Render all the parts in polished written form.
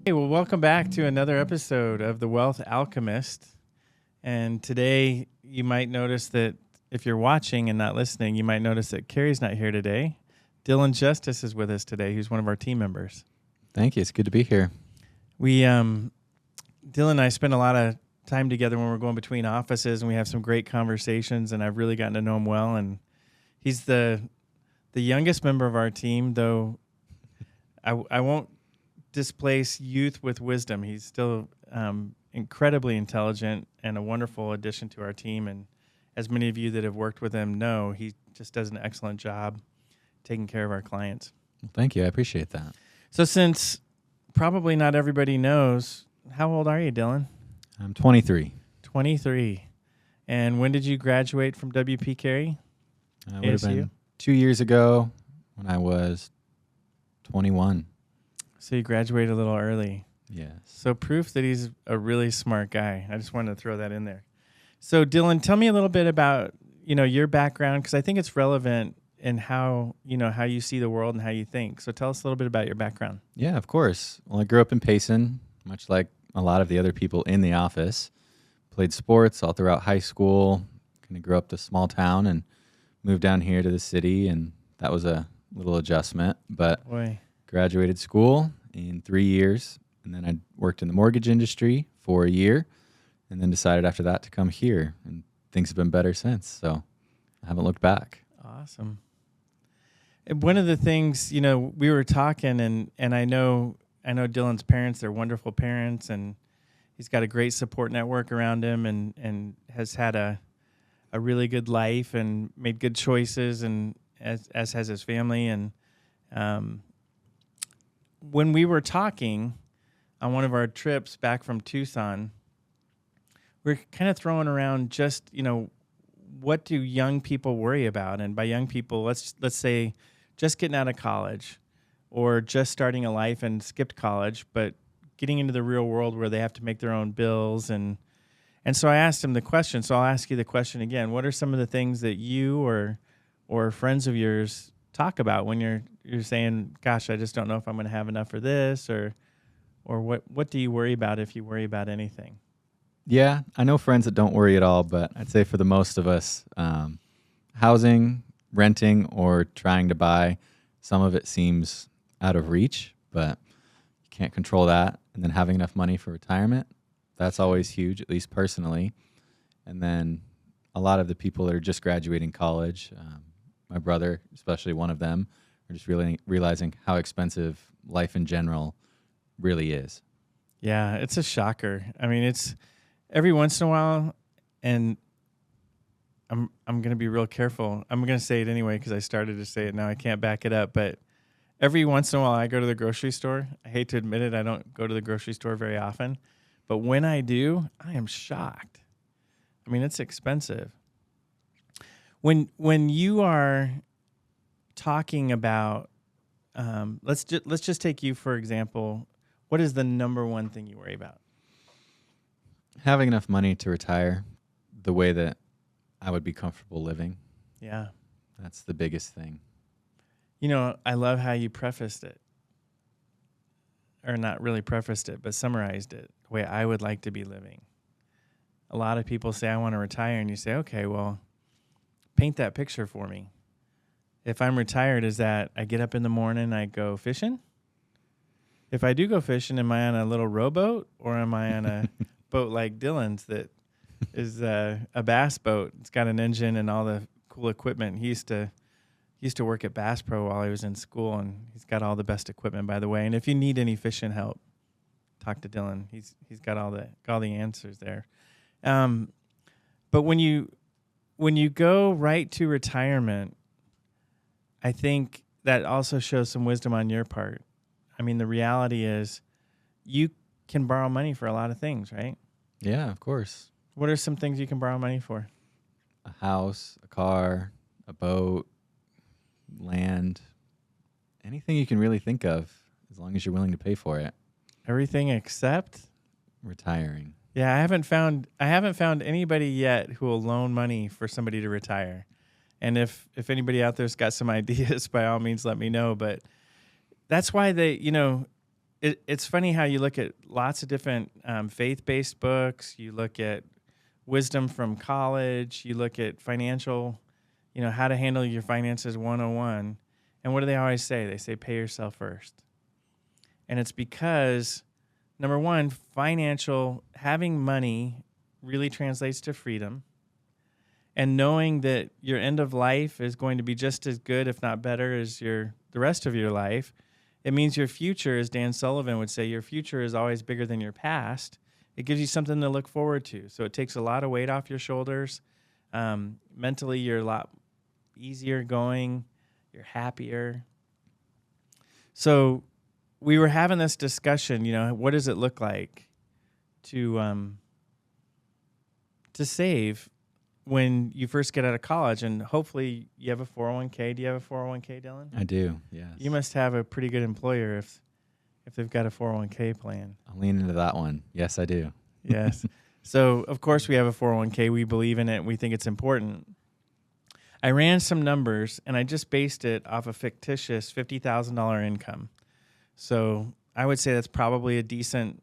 Hey, well, welcome back to another episode of The Wealth Alchemist. And today you might notice that if you're watching and not listening, you might notice that Carrie's not here today. Dylan Justice is with us today, who's one of our team members. Thank you. It's good to be here. Dylan and I spend a lot of time together when we're going between offices, and we have some great conversations, and I've really gotten to know him well. And he's the youngest member of our team, though I won't displace youth with wisdom. He's still incredibly intelligent and a wonderful addition to our team. And as many of you that have worked with him know, he just does an excellent job taking care of our clients. Well, thank you. I appreciate that. So since probably not everybody knows, how old are you, Dylan? I'm 23. 23. And when did you graduate from WP Carey? It would have been 2 years ago when I was 21. So you graduated a little early. Yes. So proof that he's a really smart guy. I just wanted to throw that in there. So Dylan, tell me a little bit about, your background, because I think it's relevant in how you see the world and how you think. So tell us a little bit about your background. Yeah, of course. Well, I grew up in Payson, much like a lot of the other people in the office. Played sports all throughout high school. Kind of grew up to a small town and moved down here to the city, and that was a little adjustment. But graduated school in 3 years, and then I worked in the mortgage industry for a year, and then decided after that to come here, and things have been better since, so I haven't looked back. Awesome. And one of the things, we were talking, and I know Dylan's parents, they're wonderful parents, and he's got a great support network around him, and has had a really good life and made good choices, and as has his family. And when we were talking on one of our trips back from Tucson, we're kind of throwing around just, what do young people worry about? And by young people, let's say just getting out of college or just starting a life and skipped college, but getting into the real world where they have to make their own bills. And so I asked him the question. So I'll ask you the question again. What are some of the things that you or friends of yours talk about when you're saying, gosh, I just don't know if I'm going to have enough for this, or what do you worry about, if you worry about anything? Yeah, I know friends that don't worry at all, but I'd say for the most of us, housing, renting, or trying to buy, some of it seems out of reach, but you can't control that. And then having enough money for retirement, that's always huge, at least personally. And then a lot of the people that are just graduating college, my brother, especially one of them, are just really realizing how expensive life in general really is. Yeah, it's a shocker. I mean, it's every once in a while, and I'm going to be real careful. I'm going to say it anyway because I started to say it now. I can't back it up, but every once in a while I go to the grocery store. I hate to admit it. I don't go to the grocery store very often, but when I do, I am shocked. I mean, it's expensive. When you are talking about, let's just take you for example. What is the number one thing you worry about? Having enough money to retire the way that I would be comfortable living. Yeah. That's the biggest thing. I love how you prefaced it. Or not really prefaced it, but summarized it the way I would like to be living. A lot of people say, I want to retire, and you say, okay, well, paint that picture for me. If I'm retired, is that I get up in the morning, I go fishing? If I do go fishing, am I on a little rowboat, or am I on a boat like Dylan's that is a bass boat? It's got an engine and all the cool equipment. He used to work at Bass Pro while he was in school, and he's got all the best equipment, by the way. And if you need any fishing help, talk to Dylan. He's got all the answers there. But when you go right to retirement, I think that also shows some wisdom on your part. I mean, the reality is you can borrow money for a lot of things, right? Yeah, of course. What are some things you can borrow money for? A house, a car, a boat, land, anything you can really think of, as long as you're willing to pay for it. Everything except retiring. Yeah, I haven't found anybody yet who will loan money for somebody to retire. And if anybody out there's got some ideas, by all means, let me know. But that's why it's funny how you look at lots of different faith-based books. You look at wisdom from college. You look at financial, how to handle your finances 101. And what do they always say? They say, pay yourself first. And it's because, number one, having money really translates to freedom. And knowing that your end of life is going to be just as good, if not better, as the rest of your life, it means your future, as Dan Sullivan would say, your future is always bigger than your past. It gives you something to look forward to. So it takes a lot of weight off your shoulders. Mentally, you're a lot easier going. You're happier. So we were having this discussion, what does it look like to save when you first get out of college? And hopefully you have a 401k. Do you have a 401k, Dylan? I do, yes. You must have a pretty good employer if they've got a 401k plan. I'll lean into that one. Yes, I do. Yes. So, of course, we have a 401k. We believe in it. We think it's important. I ran some numbers, and I just based it off a fictitious $50,000 income. So I would say that's probably a decent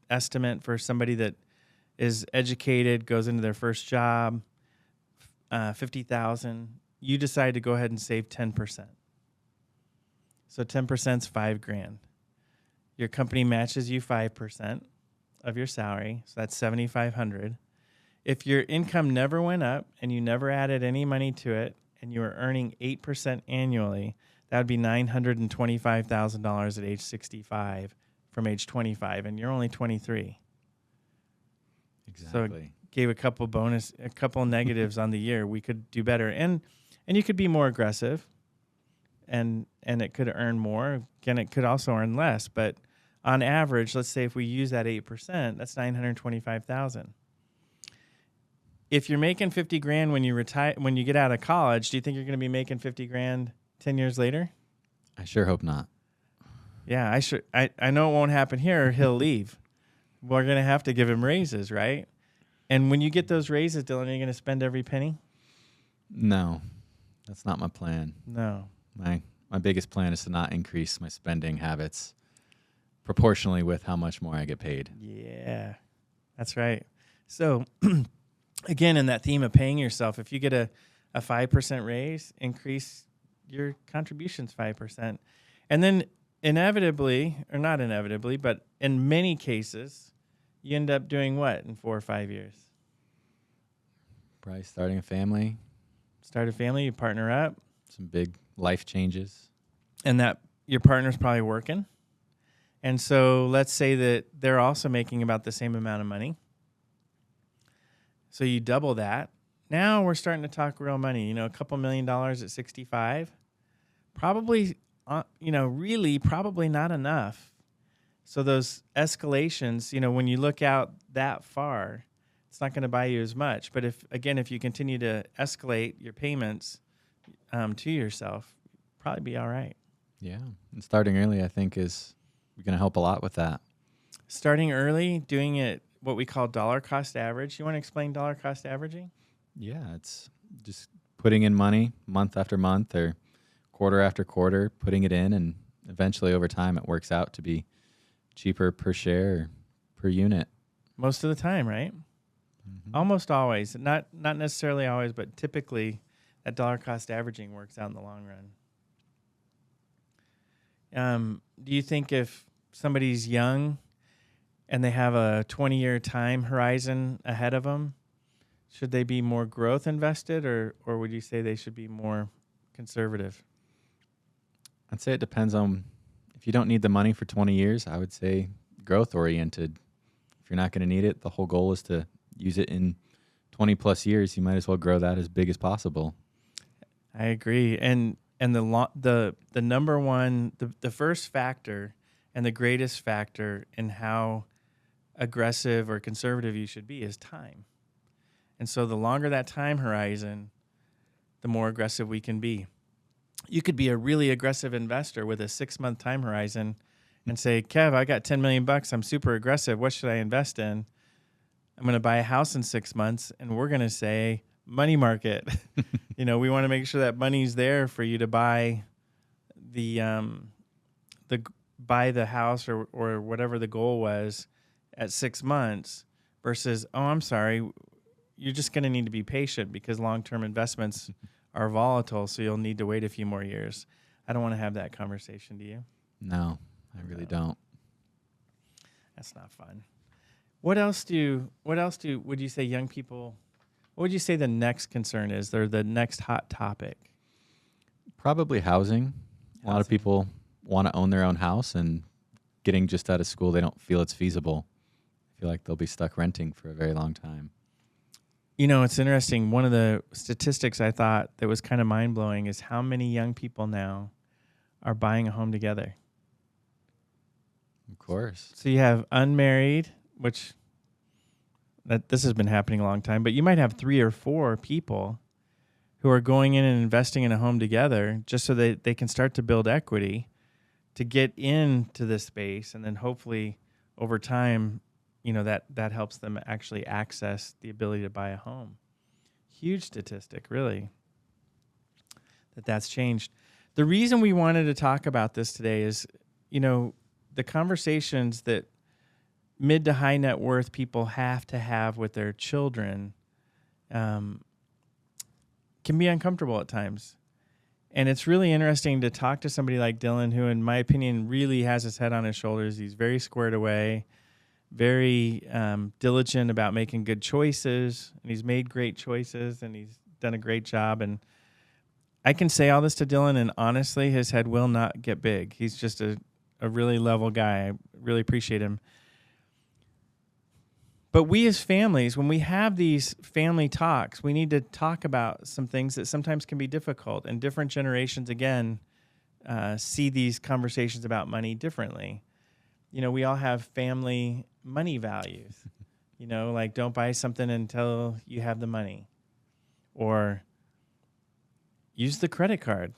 estimate for somebody that is educated, goes into their first job, $50,000. You decide to go ahead and save 10%. So 10% is $5,000. Your company matches you 5% of your salary, so that's $7,500. If your income never went up and you never added any money to it, and you were earning 8% annually, that would be $925,000 at age 65 from age 25, and you're only 23. Exactly. So it gave a couple negatives on the year. We could do better, and you could be more aggressive, and it could earn more. Again, it could also earn less, but on average, let's say if we use that 8%, that's $925,000. If you're making $50,000 when you get out of college, do you think you're going to be making $50,000 10 years later? I sure hope not. Yeah, I know it won't happen here. Or he'll leave. We're going to have to give him raises, right? And when you get those raises, Dylan, are you going to spend every penny? No, that's not my plan. No. My biggest plan is to not increase my spending habits proportionally with how much more I get paid. Yeah, that's right. So, again, in that theme of paying yourself, if you get a 5% raise, increase your contributions 5%. And then inevitably, or not inevitably, but in many cases, you end up doing what in 4 or 5 years? Probably starting a family. Start a family, you partner up. Some big life changes. And that your partner's probably working. And so let's say that they're also making about the same amount of money. So you double that. Now we're starting to talk real money, a couple $1 million at 65. Probably, really probably not enough. So those escalations, when you look out that far, it's not going to buy you as much. But if you continue to escalate your payments to yourself, probably be all right. Yeah. And starting early, I think, is going to help a lot with that. Starting early, doing it what we call dollar cost average. You want to explain dollar cost averaging? Yeah, it's just putting in money month after month or quarter after quarter, putting it in, and eventually over time it works out to be cheaper per share or per unit. Most of the time, right? Mm-hmm. Almost always. Not necessarily always, but typically that dollar cost averaging works out in the long run. Do you think if somebody's young and they have a 20-year time horizon ahead of them, should they be more growth invested, or would you say they should be more conservative? I'd say it depends on, if you don't need the money for 20 years, I would say growth oriented. If you're not going to need it, the whole goal is to use it in 20 plus years. You might as well grow that as big as possible. I agree. And the number one, the first factor and the greatest factor in how aggressive or conservative you should be is time. And so the longer that time horizon, the more aggressive we can be. You could be a really aggressive investor with a 6-month time horizon and say, Kev, I got $10 million. I'm super aggressive. What should I invest in? I'm going to buy a house in 6 months. And we're going to say money market. We want to make sure that money's there for you to buy the buy the house or whatever the goal was at 6 months versus, oh, I'm sorry, you're just going to need to be patient because long-term investments are volatile, so you'll need to wait a few more years. I don't want to have that conversation, do you? No, I really don't. That's not fun. Would you say young people, what would you say the next concern is, or the next hot topic? Probably housing. A lot of people want to own their own house, and getting just out of school, they don't feel it's feasible. I feel like they'll be stuck renting for a very long time. You know, it's interesting. One of the statistics I thought that was kind of mind-blowing is how many young people now are buying a home together. Of course. So you have unmarried, which this has been happening a long time, but you might have 3 or 4 people who are going in and investing in a home together just so that they can start to build equity to get into this space. And then hopefully over time, you know, that helps them actually access the ability to buy a home. Huge statistic, really, that's changed. The reason we wanted to talk about this today is, you know, the conversations that mid to high net worth people have to have with their children can be uncomfortable at times. And it's really interesting to talk to somebody like Dylan, who, in my opinion, really has his head on his shoulders. He's very squared away, very diligent about making good choices, and he's made great choices, and he's done a great job. And I can say all this to Dylan, and honestly, his head will not get big. He's just a really level guy. I really appreciate him. But we as families, when we have these family talks, we need to talk about some things that sometimes can be difficult. And different generations, again, see these conversations about money differently. You know, we all have family money values. You know, like don't buy something until you have the money. Or use the credit card,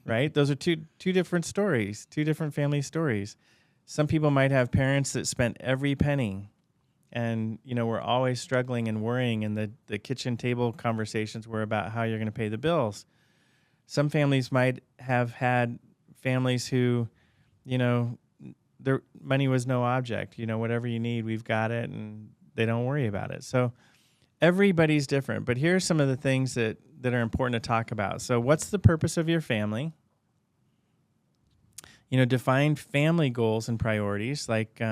right? Those are two different stories, 2 different family stories. Some people might have parents that spent every penny. And, you know, we're always struggling and worrying, and the kitchen table conversations were about how you're going to pay the bills. Some families might have had families who, you know, their money was no object. You know, whatever you need, we've got it, and they don't worry about it. So everybody's different. But here are some of the things that are important to talk about. So what's the purpose of your family? You know, define family goals and priorities, like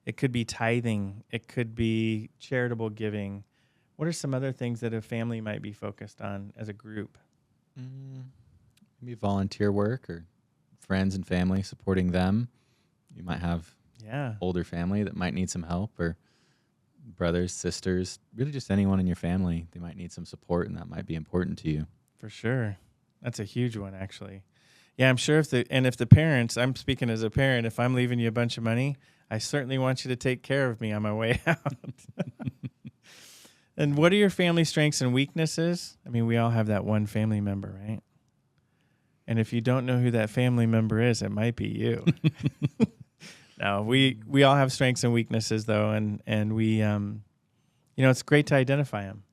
it could be tithing. It could be charitable giving. What are some other things that a family might be focused on as a group? Maybe volunteer work or friends and family, supporting them. You might have older family that might need some help, or brothers, sisters, really just anyone in your family. They might need some support, and that might be important to you. For sure. That's a huge one, actually. Yeah, I'm sure if the parents, I'm speaking as a parent, if I'm leaving you a bunch of money, I certainly want you to take care of me on my way out. And what are your family strengths and weaknesses? I mean, we all have that one family member, right? And if you don't know who that family member is, it might be you. No, we all have strengths and weaknesses, though, and we, you know, it's great to identify them.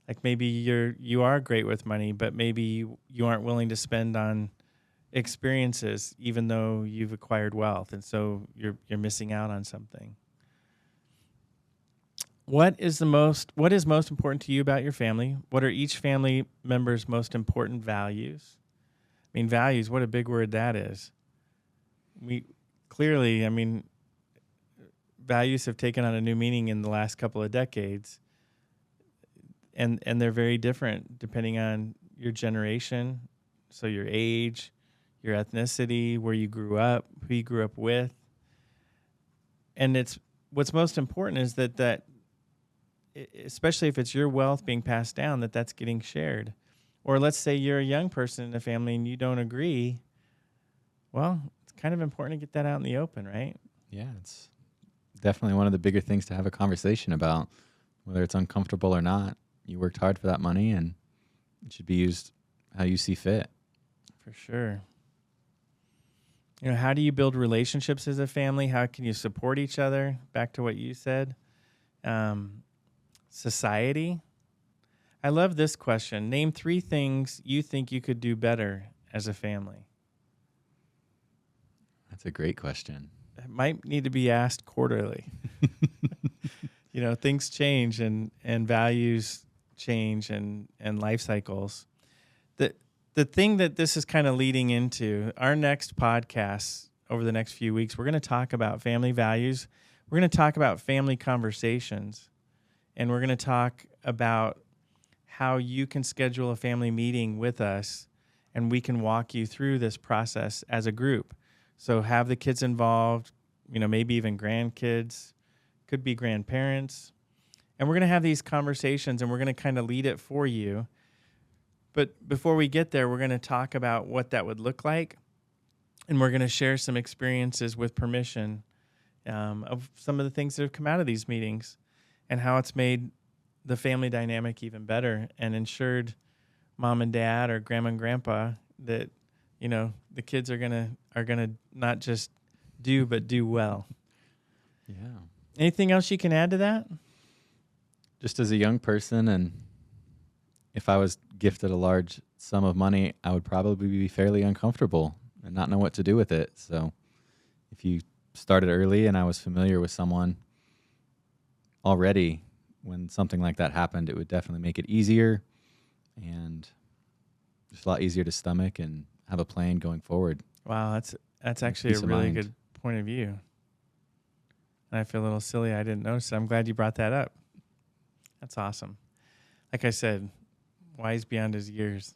Like maybe you are great with money, but maybe you aren't willing to spend on experiences, even though you've acquired wealth, and so you're missing out on something. What is most important to you about your family? What are each family member's most important values? I mean, values, what a big word that is. Values have taken on a new meaning in the last couple of decades, and they're very different depending on your generation, so your age, your ethnicity, where you grew up, who you grew up with. And what's most important is that especially if it's your wealth being passed down, that's getting shared. Or let's say you're a young person in the family and you don't agree. Well, it's kind of important to get that out in the open, right? Yeah, it's definitely one of the bigger things to have a conversation about, whether it's uncomfortable or not. You worked hard for that money, and it should be used how you see fit. For sure. You know, how do you build relationships as a family? How can you support each other? Back to what you said. Society. I love this question. Name 3 things you think you could do better as a family. I That's a great question. It might need to be asked quarterly. Things change and values change and life cycles. The thing that this is kind of leading into, our next podcast over the next few weeks, we're going to talk about family values. We're going to talk about family conversations. And we're going to talk about how you can schedule a family meeting with us and we can walk you through this process as a group. So have the kids involved, maybe even grandkids, could be grandparents. And we're going to have these conversations and we're going to kind of lead it for you. But before we get there, we're going to talk about what that would look like. And we're going to share some experiences with permission of some of the things that have come out of these meetings and how it's made the family dynamic even better and ensured mom and dad or grandma and grandpa that, the kids are gonna not just do, but do well. Yeah. Anything else you can add to that? Just as a young person, and if I was gifted a large sum of money, I would probably be fairly uncomfortable and not know what to do with it. So if you started early and I was familiar with someone already, when something like that happened, it would definitely make it easier and just a lot easier to stomach and have a plan going forward. Wow, that's actually a really good point of view. And I feel a little silly I didn't notice it. I'm glad you brought that up. That's awesome. Like I said, wise beyond his years.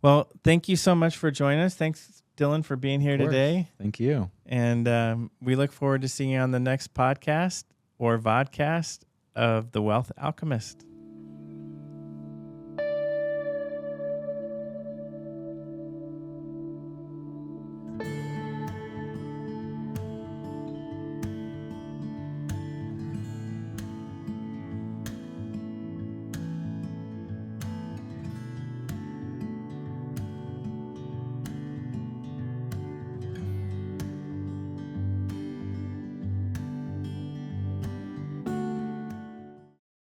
Well, thank you so much for joining us. Thanks, Dylan, for being here today. Thank you. And we look forward to seeing you on the next podcast or vodcast of The Wealth Alchemist.